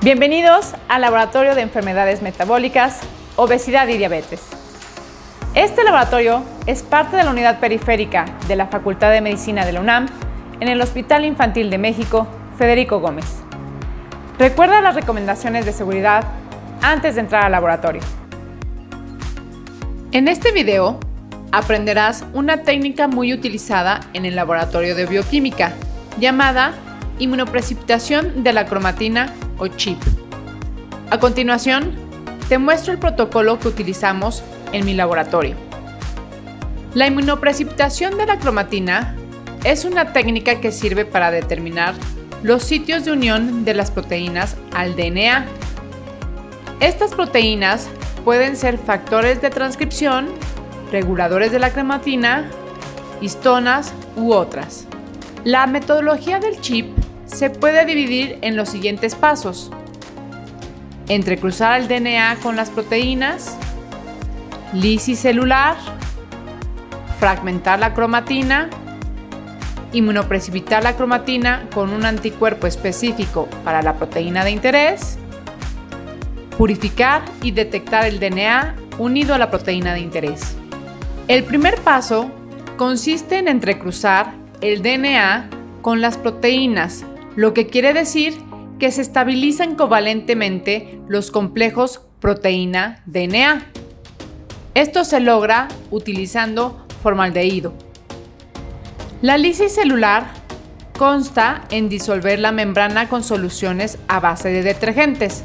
Bienvenidos al Laboratorio de Enfermedades Metabólicas, Obesidad y Diabetes. Este laboratorio es parte de la unidad periférica de la Facultad de Medicina de la UNAM en el Hospital Infantil de México, Federico Gómez. Recuerda las recomendaciones de seguridad antes de entrar al laboratorio. En este video aprenderás una técnica muy utilizada en el laboratorio de bioquímica llamada inmunoprecipitación de la cromatina o CHIP. A continuación, te muestro el protocolo que utilizamos en mi laboratorio. La inmunoprecipitación de la cromatina es una técnica que sirve para determinar los sitios de unión de las proteínas al DNA. Estas proteínas pueden ser factores de transcripción, reguladores de la cromatina, histonas u otras. La metodología del CHIP se puede dividir en los siguientes pasos: entrecruzar el DNA con las proteínas, lisis celular, fragmentar la cromatina, inmunoprecipitar la cromatina con un anticuerpo específico para la proteína de interés, purificar y detectar el DNA unido a la proteína de interés. El primer paso consiste en entrecruzar el DNA con las proteínas, lo que quiere decir que se estabilizan covalentemente los complejos proteína-DNA. Esto se logra utilizando formaldehído. La lisis celular consta en disolver la membrana con soluciones a base de detergentes,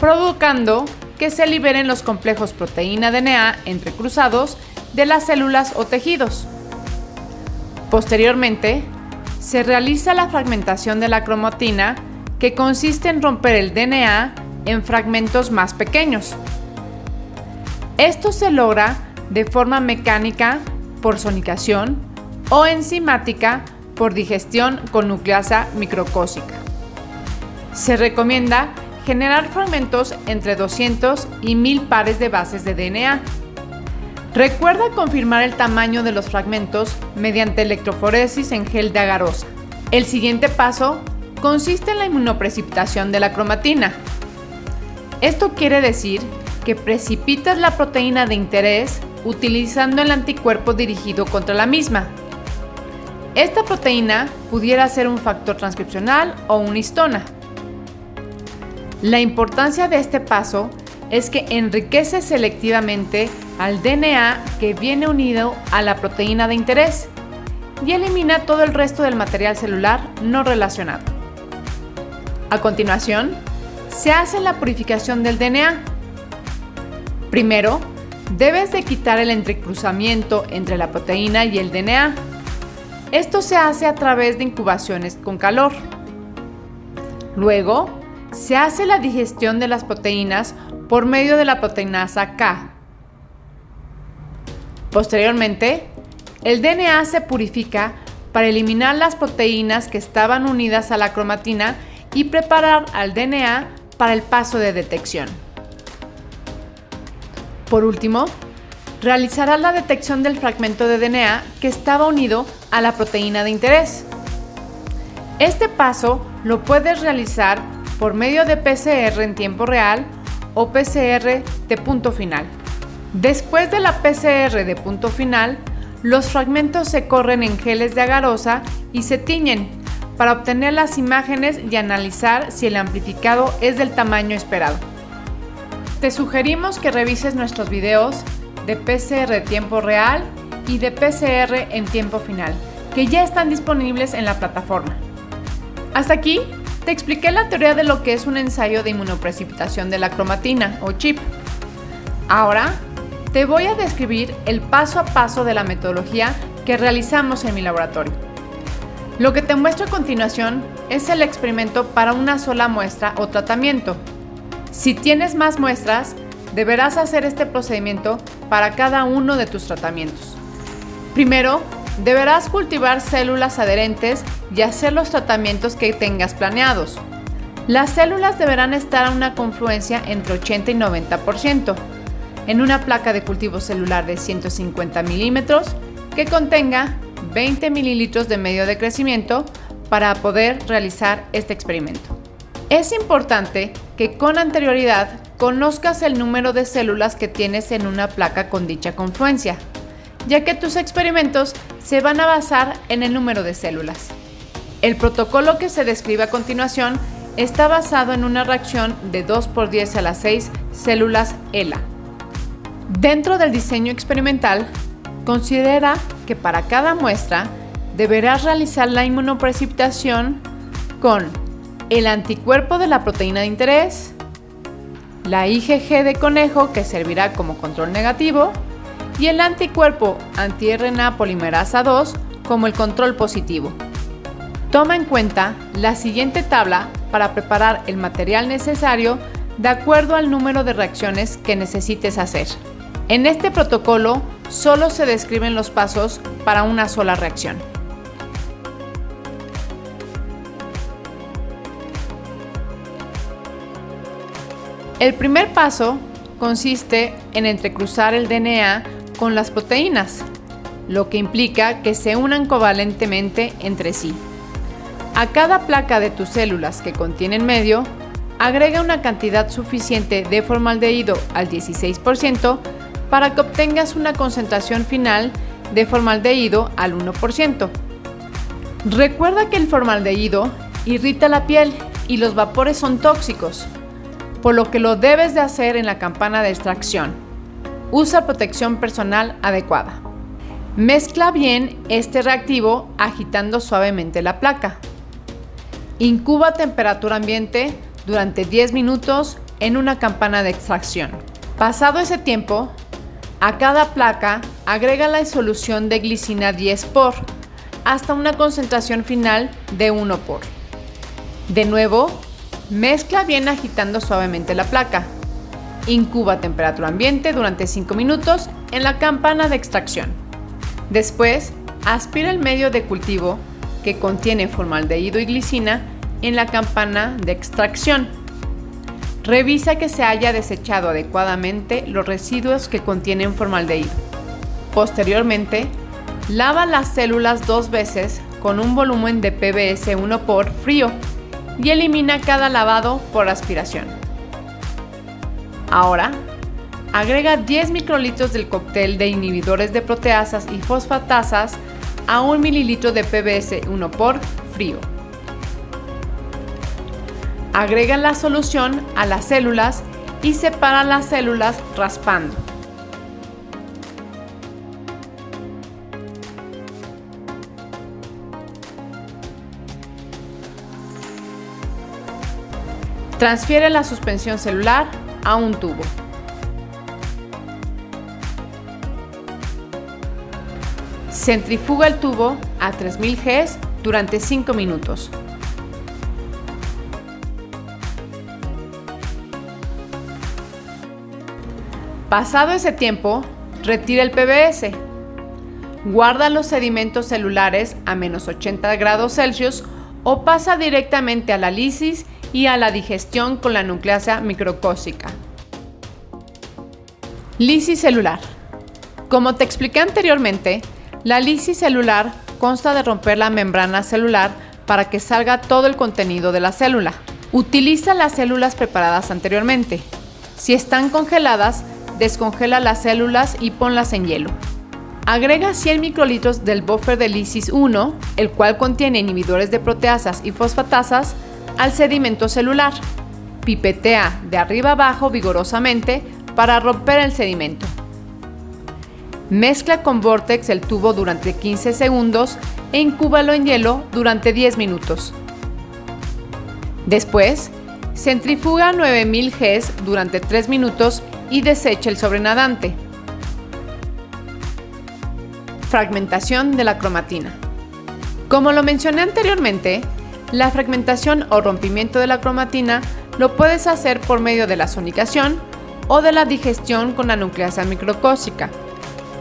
provocando que se liberen los complejos proteína-DNA entrecruzados de las células o tejidos. Posteriormente, se realiza la fragmentación de la cromatina, que consiste en romper el DNA en fragmentos más pequeños. Esto se logra de forma mecánica por sonicación o enzimática por digestión con nucleasa microcósica. Se recomienda generar fragmentos entre 200 y 1000 pares de bases de DNA. Recuerda confirmar el tamaño de los fragmentos mediante electroforesis en gel de agarosa. El siguiente paso consiste en la inmunoprecipitación de la cromatina. Esto quiere decir que precipitas la proteína de interés utilizando el anticuerpo dirigido contra la misma. Esta proteína pudiera ser un factor transcripcional o una histona. La importancia de este paso es que enriquece selectivamente al DNA que viene unido a la proteína de interés y elimina todo el resto del material celular no relacionado. A continuación, se hace la purificación del DNA. Primero, debes de quitar el entrecruzamiento entre la proteína y el DNA. Esto se hace a través de incubaciones con calor. Luego, se hace la digestión de las proteínas por medio de la proteinasa K. Posteriormente, el DNA se purifica para eliminar las proteínas que estaban unidas a la cromatina y preparar al DNA para el paso de detección. Por último, realizará la detección del fragmento de DNA que estaba unido a la proteína de interés. Este paso lo puedes realizar por medio de PCR en tiempo real o PCR de punto final. Después de la PCR de punto final, los fragmentos se corren en geles de agarosa y se tiñen para obtener las imágenes y analizar si el amplificado es del tamaño esperado. Te sugerimos que revises nuestros videos de PCR de tiempo real y de PCR en tiempo final, que ya están disponibles en la plataforma. Hasta aquí te expliqué la teoría de lo que es un ensayo de inmunoprecipitación de la cromatina o CHIP. Ahora te voy a describir el paso a paso de la metodología que realizamos en mi laboratorio. Lo que te muestro a continuación es el experimento para una sola muestra o tratamiento. Si tienes más muestras, deberás hacer este procedimiento para cada uno de tus tratamientos. Primero, deberás cultivar células adherentes y hacer los tratamientos que tengas planeados. Las células deberán estar a una confluencia entre 80 y 90%. En una placa de cultivo celular de 150 milímetros que contenga 20 mililitros de medio de crecimiento para poder realizar este experimento. Es importante que con anterioridad conozcas el número de células que tienes en una placa con dicha confluencia, ya que tus experimentos se van a basar en el número de células. El protocolo que se describe a continuación está basado en una reacción de 2×10⁶ células ELA. Dentro del diseño experimental, considera que para cada muestra deberás realizar la inmunoprecipitación con el anticuerpo de la proteína de interés, la IgG de conejo, que servirá como control negativo, y el anticuerpo anti-RNA polimerasa 2 como el control positivo. Toma en cuenta la siguiente tabla para preparar el material necesario de acuerdo al número de reacciones que necesites hacer. En este protocolo solo se describen los pasos para una sola reacción. El primer paso consiste en entrecruzar el DNA con las proteínas, lo que implica que se unan covalentemente entre sí. A cada placa de tus células que contienen medio, agrega una cantidad suficiente de formaldehído al 16% para que obtengas una concentración final de formaldehído al 1%. Recuerda que el formaldehído irrita la piel y los vapores son tóxicos, por lo que lo debes de hacer en la campana de extracción. Usa protección personal adecuada. Mezcla bien este reactivo agitando suavemente la placa. Incuba a temperatura ambiente durante 10 minutos en una campana de extracción. Pasado ese tiempo, a cada placa agrega la solución de glicina 10-por hasta una concentración final de 1-por. De nuevo, mezcla bien agitando suavemente la placa. Incuba a temperatura ambiente durante 5 minutos en la campana de extracción. Después, aspira el medio de cultivo que contiene formaldehído y glicina en la campana de extracción. Revisa que se haya desechado adecuadamente los residuos que contienen formaldehído. Posteriormente, lava las células 2 veces con un volumen de PBS 1-por frío y elimina cada lavado por aspiración. Ahora, agrega 10 microlitros del cóctel de inhibidores de proteasas y fosfatasas a 1 mililitro de PBS 1-por frío. Agrega la solución a las células y separa las células raspando. Transfiere la suspensión celular a un tubo. Centrifuga el tubo a 3000 Gs durante 5 minutos. Pasado ese tiempo, retira el PBS. Guarda los sedimentos celulares a -80 grados Celsius o pasa directamente a la lisis y a la digestión con la nucleasa microcócica. Lisis celular. Como te expliqué anteriormente, la lisis celular consta de romper la membrana celular para que salga todo el contenido de la célula. Utiliza las células preparadas anteriormente. Si están congeladas, descongela las células y ponlas en hielo. Agrega 100 microlitros del buffer de lisis 1, el cual contiene inhibidores de proteasas y fosfatasas, al sedimento celular. Pipetea de arriba abajo vigorosamente para romper el sedimento. Mezcla con Vortex el tubo durante 15 segundos e incúbalo en hielo durante 10 minutos. Después, centrifuga a 9000 Gs durante 3 minutos y desecha el sobrenadante. Fragmentación de la cromatina. Como lo mencioné anteriormente, la fragmentación o rompimiento de la cromatina lo puedes hacer por medio de la sonicación o de la digestión con la nucleasa microcócica.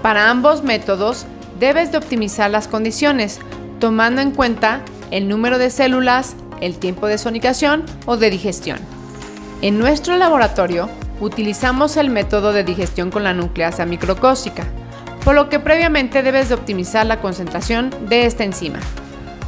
Para ambos métodos debes de optimizar las condiciones, tomando en cuenta el número de células, el tiempo de sonicación o de digestión. En nuestro laboratorio utilizamos el método de digestión con la nucleasa microcócica, por lo que previamente debes de optimizar la concentración de esta enzima.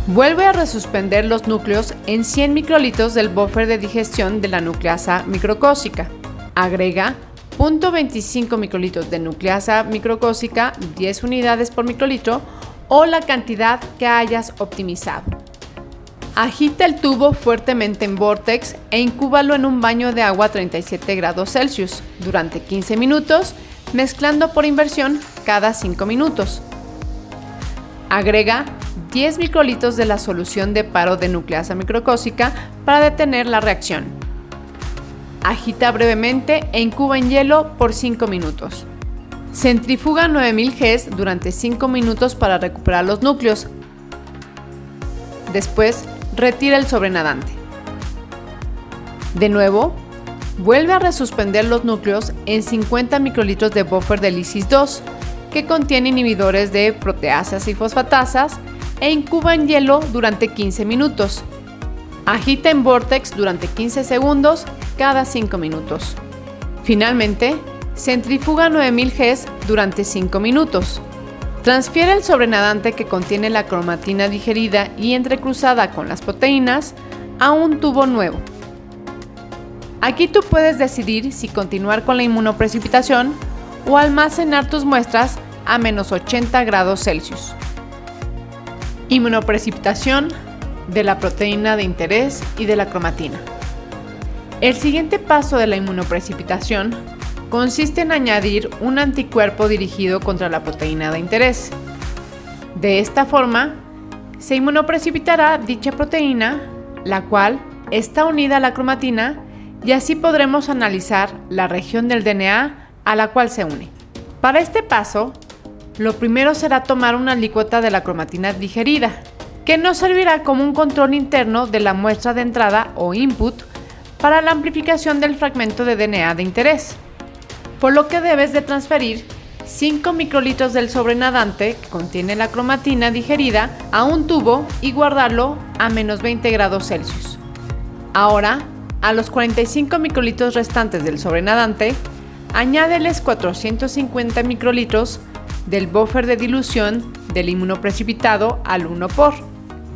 Vuelve a resuspender los núcleos en 100 microlitros del buffer de digestión de la nucleasa microcócica. Agrega 0.25 microlitros de nucleasa microcócica, 10 unidades por microlitro, o la cantidad que hayas optimizado. Agita el tubo fuertemente en Vortex e incúbalo en un baño de agua a 37 grados Celsius durante 15 minutos, mezclando por inversión cada 5 minutos. Agrega 10 microlitros de la solución de paro de nucleasa microcócica para detener la reacción. Agita brevemente e incuba en hielo por 5 minutos. Centrifuga 9000 Gs durante 5 minutos para recuperar los núcleos. Después, retira el sobrenadante. De nuevo, vuelve a resuspender los núcleos en 50 microlitros de buffer de Lysis 2, que contiene inhibidores de proteasas y fosfatasas, e incuba en hielo durante 15 minutos. Agita en Vortex durante 15 segundos cada 5 minutos. Finalmente, centrifuga 9000 Gs durante 5 minutos. Transfiere el sobrenadante que contiene la cromatina digerida y entrecruzada con las proteínas a un tubo nuevo. Aquí tú puedes decidir si continuar con la inmunoprecipitación o almacenar tus muestras a menos 80 grados Celsius. Inmunoprecipitación de la proteína de interés y de la cromatina. El siguiente paso de la inmunoprecipitación consiste en añadir un anticuerpo dirigido contra la proteína de interés. De esta forma, se inmunoprecipitará dicha proteína, la cual está unida a la cromatina, y así podremos analizar la región del DNA a la cual se une. Para este paso, lo primero será tomar una alícuota de la cromatina digerida, que nos servirá como un control interno de la muestra de entrada o input para la amplificación del fragmento de DNA de interés, por lo que debes de transferir 5 microlitros del sobrenadante que contiene la cromatina digerida a un tubo y guardarlo a menos 20 grados Celsius. Ahora, a los 45 microlitros restantes del sobrenadante, añádeles 450 microlitros del buffer de dilución del inmunoprecipitado al 1%.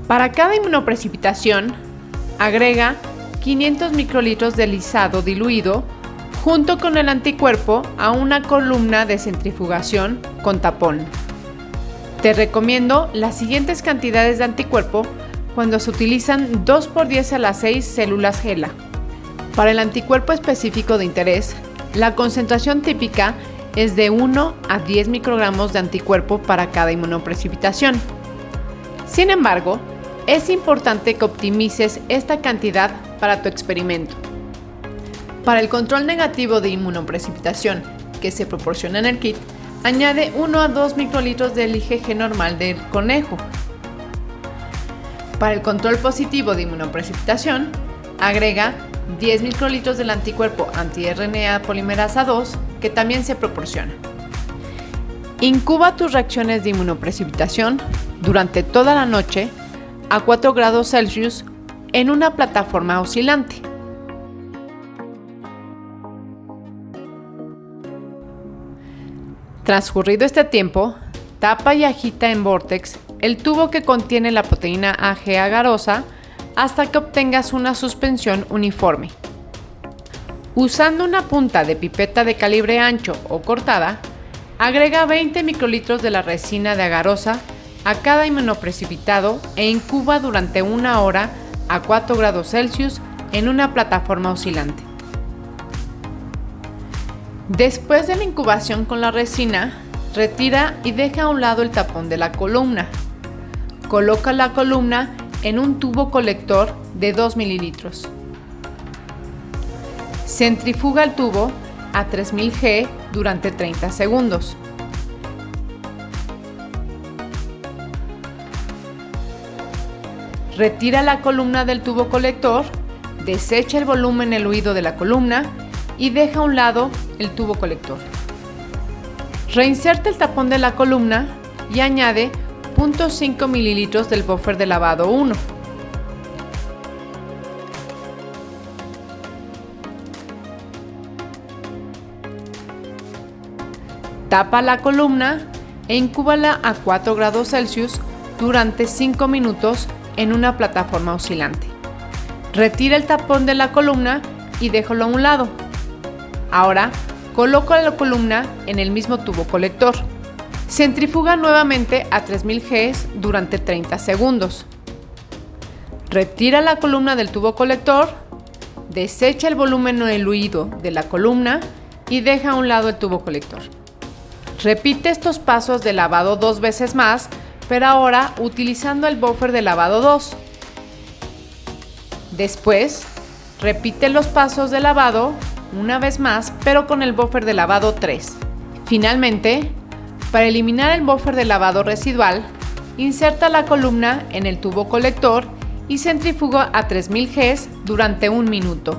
Para cada inmunoprecipitación, agrega 500 microlitros de lisado diluido junto con el anticuerpo a una columna de centrifugación con tapón. Te recomiendo las siguientes cantidades de anticuerpo cuando se utilizan 2×10⁶ células HeLa. Para el anticuerpo específico de interés, la concentración típica es de 1 a 10 microgramos de anticuerpo para cada inmunoprecipitación. Sin embargo, es importante que optimices esta cantidad para tu experimento. Para el control negativo de inmunoprecipitación que se proporciona en el kit, añade 1 a 2 microlitros del IgG normal del conejo. Para el control positivo de inmunoprecipitación, agrega 10 microlitros del anticuerpo anti-RNA polimerasa 2 que también se proporciona. Incuba tus reacciones de inmunoprecipitación durante toda la noche a 4 grados Celsius en una plataforma oscilante. Transcurrido este tiempo, tapa y agita en Vortex el tubo que contiene la proteína AG agarosa hasta que obtengas una suspensión uniforme. Usando una punta de pipeta de calibre ancho o cortada, agrega 20 microlitros de la resina de agarosa a cada inmunoprecipitado e incuba durante 1 hora a 4 grados Celsius en una plataforma oscilante. Después de la incubación con la resina, retira y deja a un lado el tapón de la columna. Coloca la columna en un tubo colector de 2 mililitros. Centrifuga el tubo a 3000 G durante 30 segundos. Retira la columna del tubo colector, desecha el volumen en el oído de la columna y deja a un lado el tubo colector. Reinserta el tapón de la columna y añade 0.5 mililitros del buffer de lavado 1. Tapa la columna e incúbala a 4 grados Celsius durante 5 minutos en una plataforma oscilante. Retira el tapón de la columna y déjalo a un lado. Ahora, coloca la columna en el mismo tubo colector. Centrifuga nuevamente a 3000 G durante 30 segundos. Retira la columna del tubo colector, desecha el volumen diluido de la columna y deja a un lado el tubo colector. Repite estos pasos de lavado 2 veces más, pero ahora utilizando el buffer de lavado 2. Después, repite los pasos de lavado una vez más, pero con el buffer de lavado 3. Finalmente, para eliminar el buffer de lavado residual, inserta la columna en el tubo colector y centrifuga a 3000 G durante 1 minuto.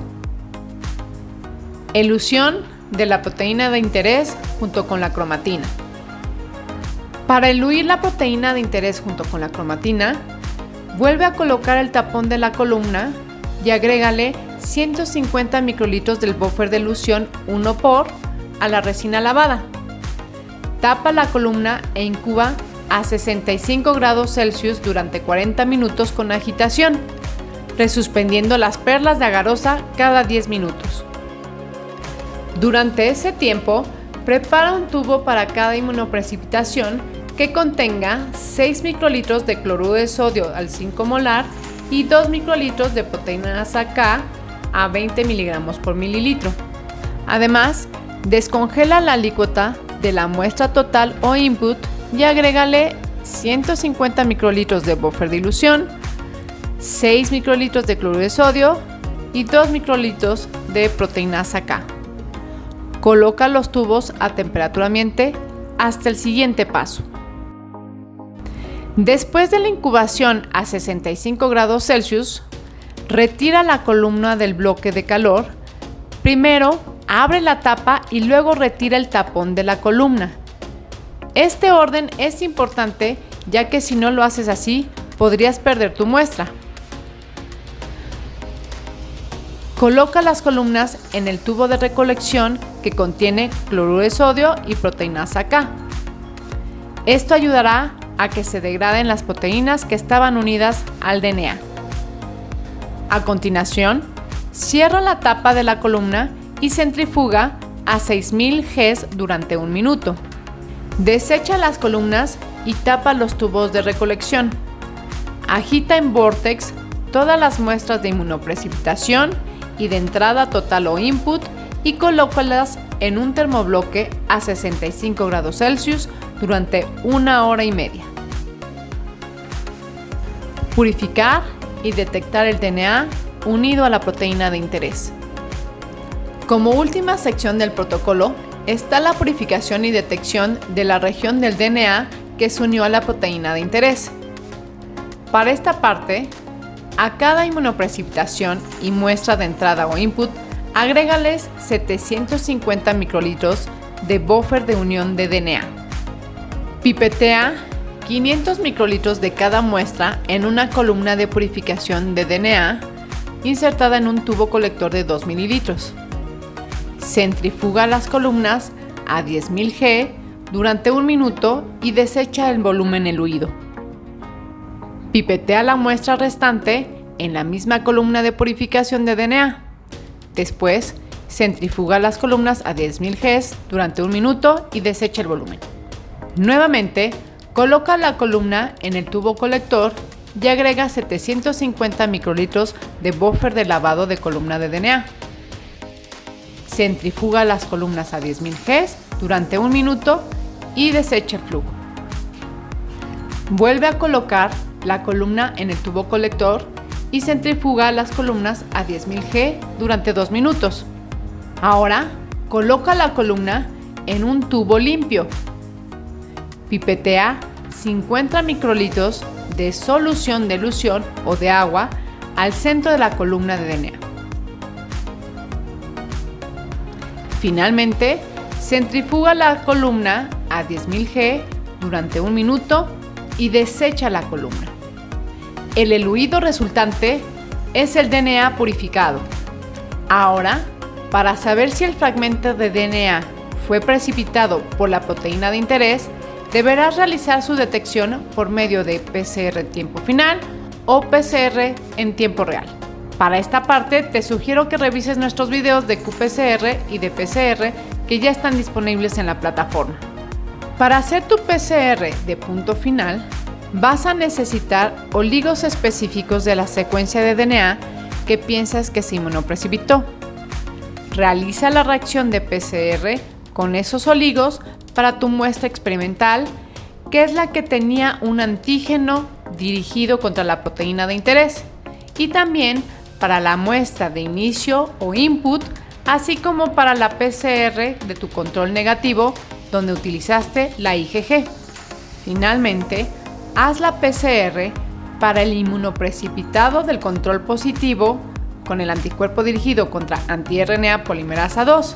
Elusión de la proteína de interés junto con la cromatina. Para eluir la proteína de interés junto con la cromatina, vuelve a colocar el tapón de la columna y agrégale 150 microlitros del buffer de elusión 1 a la resina lavada. Tapa la columna e incuba a 65 grados Celsius durante 40 minutos con agitación, resuspendiendo las perlas de agarosa cada 10 minutos. Durante ese tiempo, prepara un tubo para cada inmunoprecipitación que contenga 6 microlitros de cloruro de sodio al 5 molar y 2 microlitros de proteínas K a 20 miligramos por mililitro. Además, descongela la alícuota de la muestra total o input y agrégale 150 microlitros de buffer de dilución, 6 microlitros de cloruro de sodio y 2 microlitros de proteínas K. Coloca los tubos a temperatura ambiente hasta el siguiente paso. Después de la incubación a 65 grados Celsius, retira la columna del bloque de calor. Primero, abre la tapa y luego retira el tapón de la columna. Este orden es importante, ya que si no lo haces así, podrías perder tu muestra. Coloca las columnas en el tubo de recolección que contiene cloruro de sodio y proteínas K. Esto ayudará a que se degraden las proteínas que estaban unidas al DNA. A continuación, cierra la tapa de la columna y centrifuga a 6000 G durante 1 minuto. Desecha las columnas y tapa los tubos de recolección. Agita en Vortex todas las muestras de inmunoprecipitación y de entrada total o input y colócalas en un termobloque a 65 grados Celsius durante 1 hora y media. Purificar y detectar el DNA unido a la proteína de interés. Como última sección del protocolo está la purificación y detección de la región del DNA que se unió a la proteína de interés. Para esta parte, a cada inmunoprecipitación y muestra de entrada o input, agrégales 750 microlitros de buffer de unión de DNA. Pipetea 500 microlitros de cada muestra en una columna de purificación de DNA insertada en un tubo colector de 2 mililitros. Centrifuga las columnas a 10.000 G durante 1 minuto y desecha el volumen eluido. Pipetea la muestra restante en la misma columna de purificación de DNA. Después, centrifuga las columnas a 10.000 G durante 1 minuto y desecha el volumen. Nuevamente, coloca la columna en el tubo colector y agrega 750 microlitros de buffer de lavado de columna de DNA. Centrifuga las columnas a 10.000 G durante 1 minuto y desecha el flujo. Vuelve a colocar la columna en el tubo colector y centrifuga las columnas a 10.000 G durante 2 minutos. Ahora, coloca la columna en un tubo limpio. Pipetea 50 microlitros de solución de elusión o de agua al centro de la columna de DNA. Finalmente, centrifuga la columna a 10.000 G durante 1 minuto y desecha la columna. El eluido resultante es el DNA purificado. Ahora, para saber si el fragmento de DNA fue precipitado por la proteína de interés, deberás realizar su detección por medio de PCR tiempo final o PCR en tiempo real. Para esta parte te sugiero que revises nuestros videos de qPCR y de PCR que ya están disponibles en la plataforma. Para hacer tu PCR de punto final, vas a necesitar oligos específicos de la secuencia de DNA que piensas que se inmunoprecipitó. Realiza la reacción de PCR con esos oligos para tu muestra experimental, que es la que tenía un antígeno dirigido contra la proteína de interés, y también para la muestra de inicio o input, así como para la PCR de tu control negativo, donde utilizaste la IgG. Finalmente, haz la PCR para el inmunoprecipitado del control positivo con el anticuerpo dirigido contra anti-RNA polimerasa 2.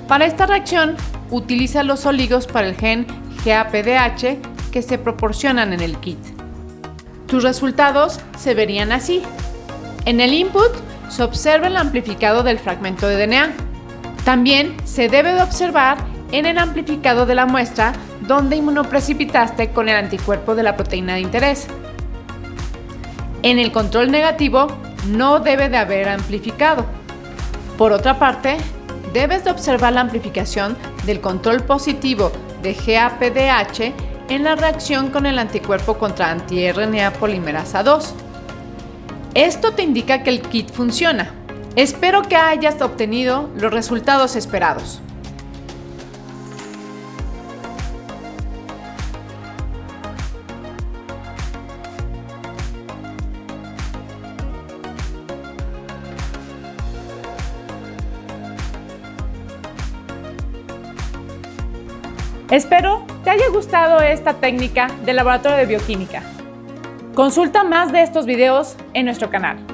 Para esta reacción, utiliza los oligos para el gen GAPDH que se proporcionan en el kit. Tus resultados se verían así. En el input se observa el amplificado del fragmento de DNA. También se debe de observar en el amplificado de la muestra donde inmunoprecipitaste con el anticuerpo de la proteína de interés. En el control negativo no debe de haber amplificado. Por otra parte, debes de observar la amplificación del control positivo de GAPDH en la reacción con el anticuerpo contra anti-RNA polimerasa 2. Esto te indica que el kit funciona. Espero que hayas obtenido los resultados esperados. Espero te haya gustado esta técnica del Laboratorio de Bioquímica. Consulta más de estos videos en nuestro canal.